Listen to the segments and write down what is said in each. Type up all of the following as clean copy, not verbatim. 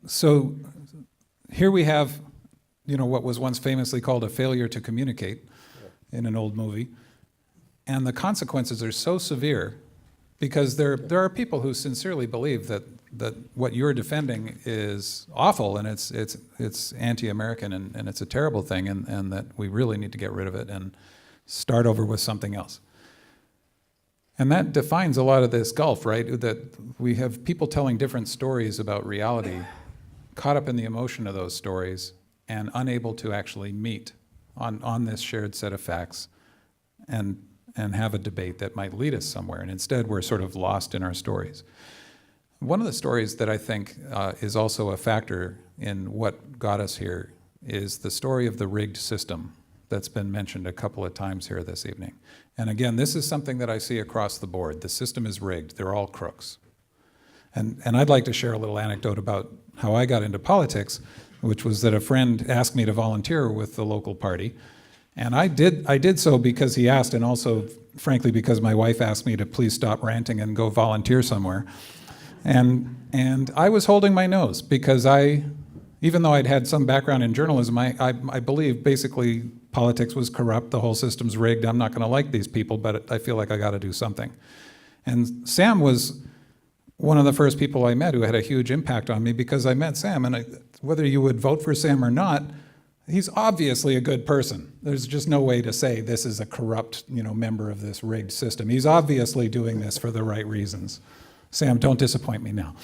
So here we have, what was once famously called a failure to communicate in an old movie. And the consequences are so severe because there are people who sincerely believe that what you're defending is awful and it's anti-American and it's a terrible thing and that we really need to get rid of it and start over with something else. And that defines a lot of this gulf, right? That we have people telling different stories about reality, caught up in the emotion of those stories and unable to actually meet on this shared set of facts and have a debate that might lead us somewhere. And instead, we're sort of lost in our stories. One of the stories that I think is also a factor in what got us here is the story of the rigged system that's been mentioned a couple of times here this evening. And again, this is something that I see across the board. The system is rigged. They're all crooks. And I'd like to share a little anecdote about how I got into politics, which was that a friend asked me to volunteer with the local party. And I did so because he asked, and also, frankly, because my wife asked me to please stop ranting and go volunteer somewhere. And I was holding my nose because even though I'd had some background in journalism, I believe basically politics was corrupt, the whole system's rigged, I'm not going to like these people, but I feel like I got to do something. And Sam was one of the first people I met who had a huge impact on me because I met Sam, and whether you would vote for Sam or not, he's obviously a good person. There's just no way to say this is a corrupt, member of this rigged system. He's obviously doing this for the right reasons. Sam, don't disappoint me now.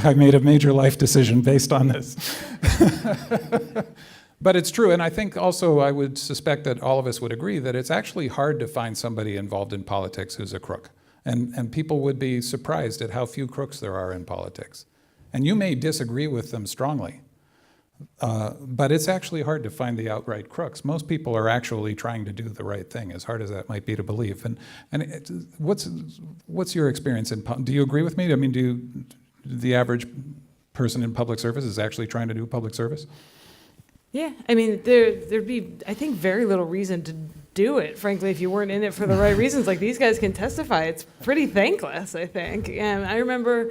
I made a major life decision based on this. But it's true, and I think also I would suspect that all of us would agree that it's actually hard to find somebody involved in politics who's a crook. And people would be surprised at how few crooks there are in politics. And you may disagree with them strongly, but it's actually hard to find the outright crooks. Most people are actually trying to do the right thing, as hard as that might be to believe. And what's your experience do you agree with me? I mean, the average person in public service is actually trying to do public service? Yeah, I mean, there'd be, I think, very little reason to do it, frankly, if you weren't in it for the right reasons. Like, these guys can testify. It's pretty thankless, I think. And I remember,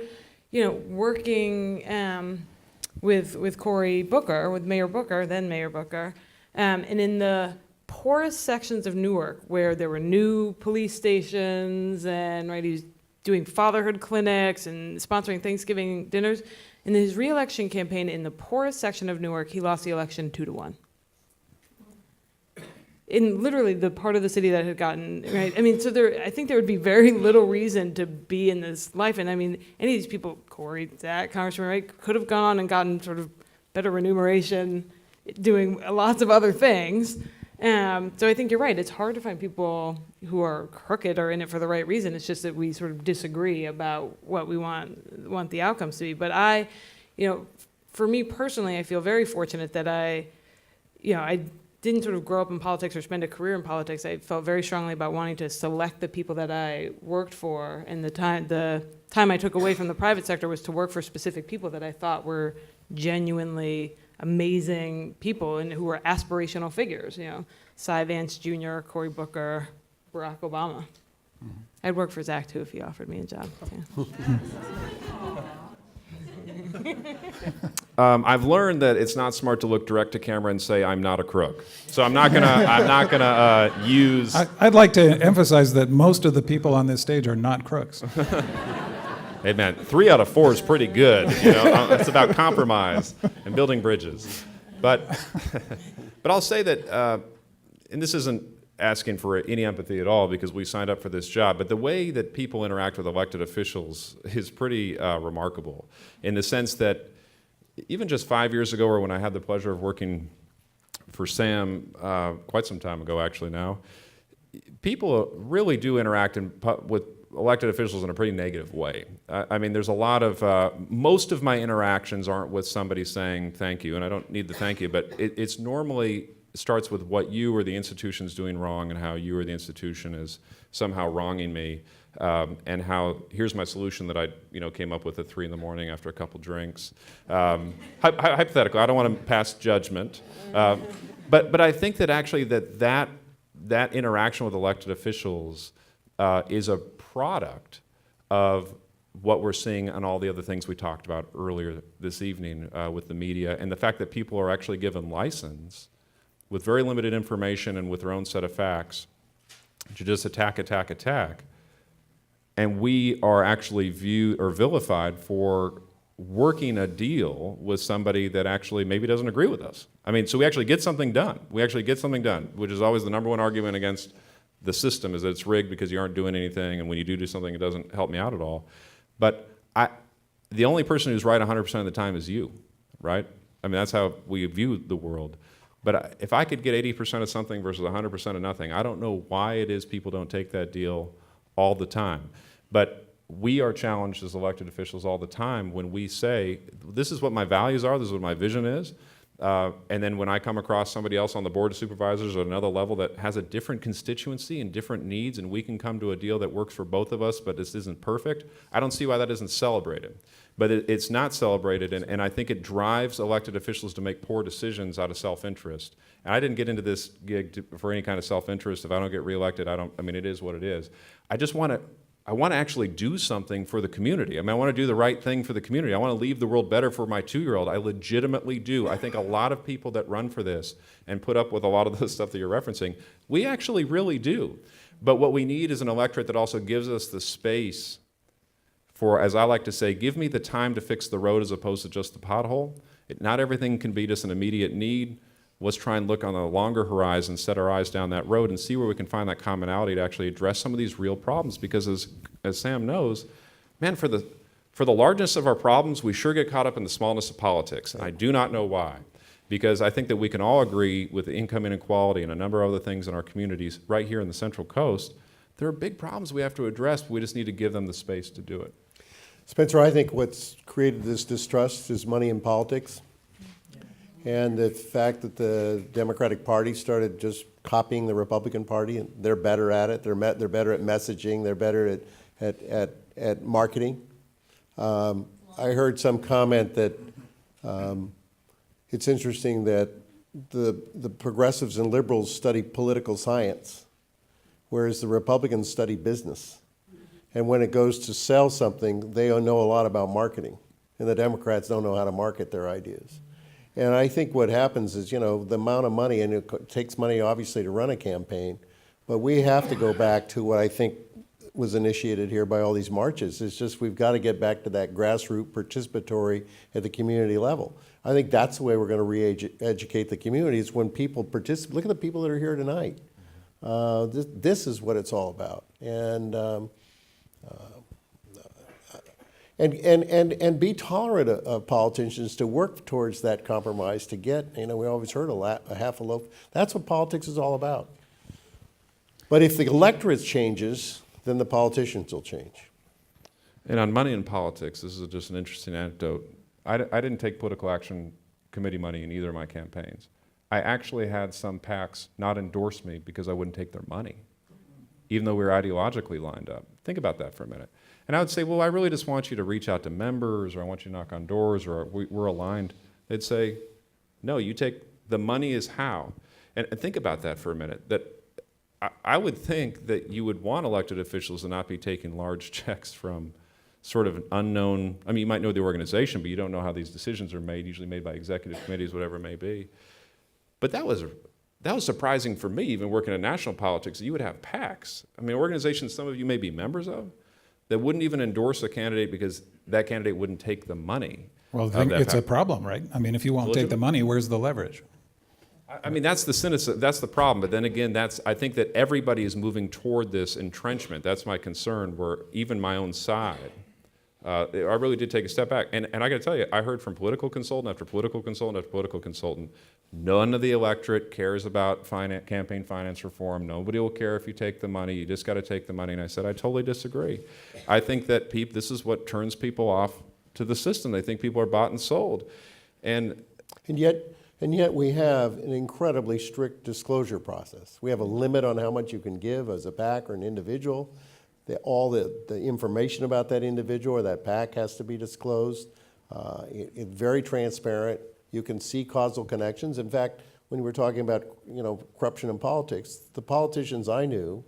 working with Cory Booker, with Mayor Booker, then Mayor Booker, and in the poorest sections of Newark, where there were new police stations and, right, he was doing fatherhood clinics and sponsoring Thanksgiving dinners. In his re-election campaign in the poorest section of Newark, he lost the election 2-1. In literally the part of the city that had gotten, right? I mean, so I think there would be very little reason to be in this life. And I mean, any of these people, Cory, Zach, Congressman, right, could have gone on and gotten sort of better remuneration, doing lots of other things. So I think you're right. It's hard to find people who are crooked or in it for the right reason. It's just that we sort of disagree about what we want the outcomes to be. But for me personally, I feel very fortunate that I didn't sort of grow up in politics or spend a career in politics. I felt very strongly about wanting to select the people that I worked for, and the time I took away from the private sector was to work for specific people that I thought were genuinely amazing people and who were aspirational figures, Cy Vance Jr., Cory Booker, Barack Obama. Mm-hmm. I'd work for Zach too if he offered me a job. I've learned that it's not smart to look direct to camera and say I'm not a crook. So I'm not gonna use. I'd like to emphasize that most of the people on this stage are not crooks. Hey man, 3 out of 4 is pretty good. It's about compromise and building bridges. But I'll say that, and this isn't asking for any empathy at all because we signed up for this job, but the way that people interact with elected officials is pretty remarkable in the sense that even just 5 years ago, or when I had the pleasure of working for Sam quite some time ago actually now, people really do interact with elected officials in a pretty negative way. I mean, there's a lot of, most of my interactions aren't with somebody saying thank you, and I don't need the thank you, but it's normally starts with what you or the institution's doing wrong and how you or the institution is somehow wronging me, and how here's my solution that I came up with at 3 a.m. after a couple drinks. Hypothetically, I don't want to pass judgment, but I think that actually that interaction with elected officials is a product of what we're seeing on all the other things we talked about earlier this evening with the media, and the fact that people are actually given license with very limited information and with their own set of facts to just attack, and we are actually viewed or vilified for working a deal with somebody that actually maybe doesn't agree with us. I mean, so we actually get something done. Which is always the number one argument against the system, is that it's rigged because you aren't doing anything, and when you do something, it doesn't help me out at all. But the only person who's right 100% of the time is you, right? I mean, that's how we view the world. But if I could get 80% of something versus 100% of nothing, I don't know why it is people don't take that deal all the time. But we are challenged as elected officials all the time when we say, this is what my values are, this is what my vision is, and then when I come across somebody else on the board of supervisors at another level that has a different constituency and different needs, and we can come to a deal that works for both of us, but this isn't perfect, I don't see why that isn't celebrated. But it's not celebrated, and I think it drives elected officials to make poor decisions out of self-interest. And I didn't get into this gig for any kind of self-interest. If I don't get reelected, I mean, it is what it is. I want to actually do something for the community. I mean, I want to do the right thing for the community. I want to leave the world better for my 2-year-old. I legitimately do. I think a lot of people that run for this and put up with a lot of the stuff that you're referencing, we actually really do. But what we need is an electorate that also gives us the space for, as I like to say, give me the time to fix the road as opposed to just the pothole. Not everything can be just an immediate need. Let's try and look on a longer horizon, set our eyes down that road, and see where we can find that commonality to actually address some of these real problems. Because as Sam knows, man, for the largeness of our problems, we sure get caught up in the smallness of politics. And I do not know why. Because I think that we can all agree with the income inequality and a number of other things in our communities right here in the Central Coast. There are big problems we have to address, but we just need to give them the space to do it. Spencer, I think what's created this distrust is money in politics. And the fact that the Democratic Party started just copying the Republican Party, and they're better at it. They're better at messaging. They're better at marketing. I heard some comment that it's interesting that the progressives and liberals study political science, whereas the Republicans study business. And when it goes to sell something, they know a lot about marketing, and the Democrats don't know how to market their ideas. And I think what happens is, the amount of money, and it takes money obviously to run a campaign, but we have to go back to what I think was initiated here by all these marches. It's just we've got to get back to that grassroots participatory at the community level. I think that's the way we're going to re-educate the communities when people participate. Look at the people that are here tonight. This is what it's all about. And be tolerant of politicians to work towards that compromise to get, we always heard a half a loaf. That's what politics is all about. But if the electorate changes, then the politicians will change. And on money in politics, this is just an interesting anecdote. I didn't take political action committee money in either of my campaigns. I actually had some PACs not endorse me because I wouldn't take their money, even though we were ideologically lined up. Think about that for a minute. And I would say, well, I really just want you to reach out to members, or I want you to knock on doors, or we're aligned. They'd say, no, you take, the money is how. And think about that for a minute, that I would think that you would want elected officials to not be taking large checks from sort of an unknown, I mean, you might know the organization, but you don't know how these decisions are made, usually made by executive committees, whatever it may be. But that was surprising for me, even working in national politics, that you would have PACs. I mean, organizations some of you may be members of, that wouldn't even endorse a candidate because that candidate wouldn't take the money. Well, it's a problem, right? I mean, if you won't take the money, where's the leverage? I mean, that's the cynicism, that's the problem. But then again, I think that everybody is moving toward this entrenchment. That's my concern, where even my own side, I really did take a step back. And I got to tell you, I heard from political consultant after political consultant after political consultant, none of the electorate cares about campaign finance reform. Nobody will care if you take the money. You just got to take the money. And I said, I totally disagree. I think that this is what turns people off to the system. They think people are bought and sold. And yet we have an incredibly strict disclosure process. We have a limit on how much you can give as a PAC or an individual. All the information about that individual or that PAC has to be disclosed. It's very transparent. You can see causal connections. In fact, when we're talking about corruption in politics, the politicians I knew,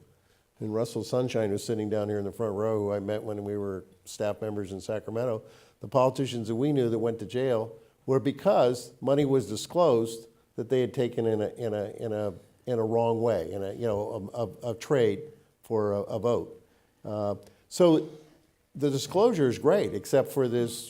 and Russell Sunshine was sitting down here in the front row, who I met when we were staff members in Sacramento, the politicians that we knew that went to jail were because money was disclosed that they had taken in a wrong way, in a trade for a vote. So the disclosure is great, except for the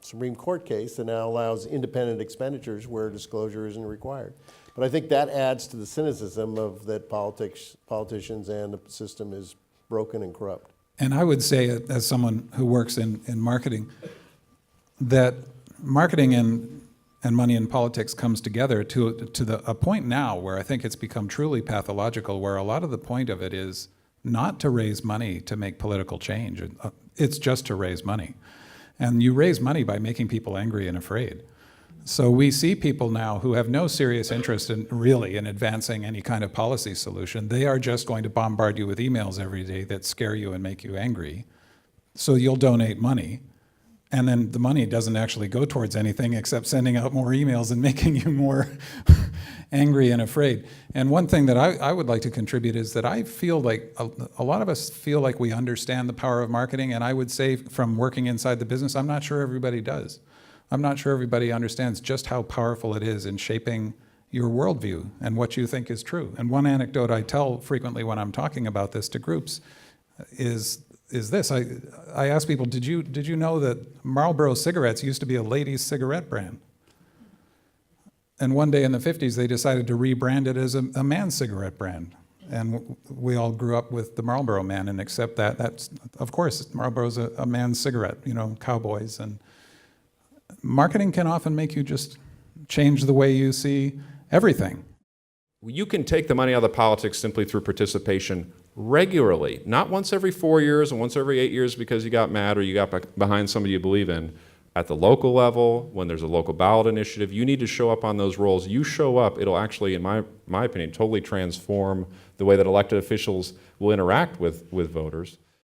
Supreme Court case that now allows independent expenditures where disclosure isn't required. But I think that adds to the cynicism of that politicians and the system is broken and corrupt. And I would say, as someone who works in marketing, that marketing and money in politics comes together to a point now where I think it's become truly pathological, where a lot of the point of it is not to raise money to make political change. It's just to raise money. And you raise money by making people angry and afraid. So we see people now who have no serious interest in advancing any kind of policy solution. They are just going to bombard you with emails every day that scare you and make you angry. So you'll donate money. And then the money doesn't actually go towards anything except sending out more emails and making you more angry and afraid. And one thing that I would like to contribute is that I feel like a lot of us feel like we understand the power of marketing, and I would say from working inside the business, I'm not sure everybody does. I'm not sure everybody understands just how powerful it is in shaping your worldview and what you think is true. And one anecdote I tell frequently when I'm talking about this to groups is this. I ask people, did you know that Marlboro cigarettes used to be a ladies' cigarette brand? And one day in the 50s, they decided to rebrand it as a man's cigarette brand. And we all grew up with the Marlboro Man and accept that. That's, of course, Marlboro's a man's cigarette, cowboys. And marketing can often make you just change the way you see everything. You can take the money out of the politics simply through participation regularly, not once every 4 years and once every 8 years because you got mad or you got behind somebody you believe in. At the local level, when there's a local ballot initiative, you need to show up on those rolls. You show up, it'll actually, in my opinion, totally transform the way that elected officials will interact with voters.